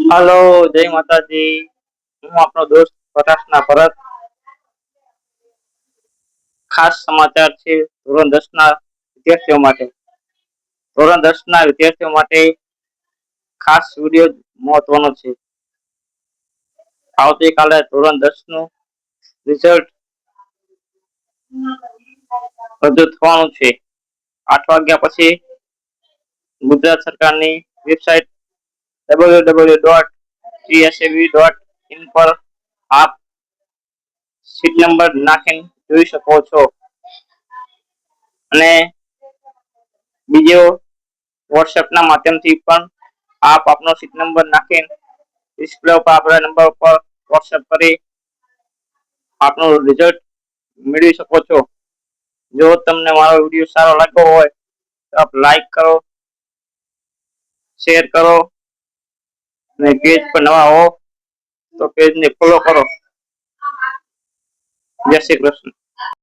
હાલો, જય માતાજી. હું આપણો દોસ્ત પ્રકાશના ભરત. ખાસ સમાચાર છે ધોરણ 10 ના વિદ્યાર્થીઓ માટે. ધોરણ 10 ના વિદ્યાર્થીઓ માટે ખાસ વિડીયો મહત્વનો છે. આવતીકાલે ધોરણ 10 નું રિઝલ્ટ રજૂ થવાનું છે. 8 વાગ્યા પછી ગુજરાત સરકારની વેબસાઇટ www.gsav.in પર આપ સીટ નંબર નાખીને જોઈ શકો છો. અને બીજો વોટ્સએપ ના માધ્યમથી પણ આપ આપનો સીટ નંબર નાખીને ડિસ્પ્લે ઉપર આપેલા નંબર ઉપર વોટ્સએપ કરી આપનું રિઝલ્ટ મેળવી શકો છો. જો તમને મારો વિડીયો સારો લાગ્યો હોય તો આપ લાઈક કરો, શેર કરો અને પેજ પર નવા હો તો પેજને ફોલો કરો. જય શ્રી કૃષ્ણ.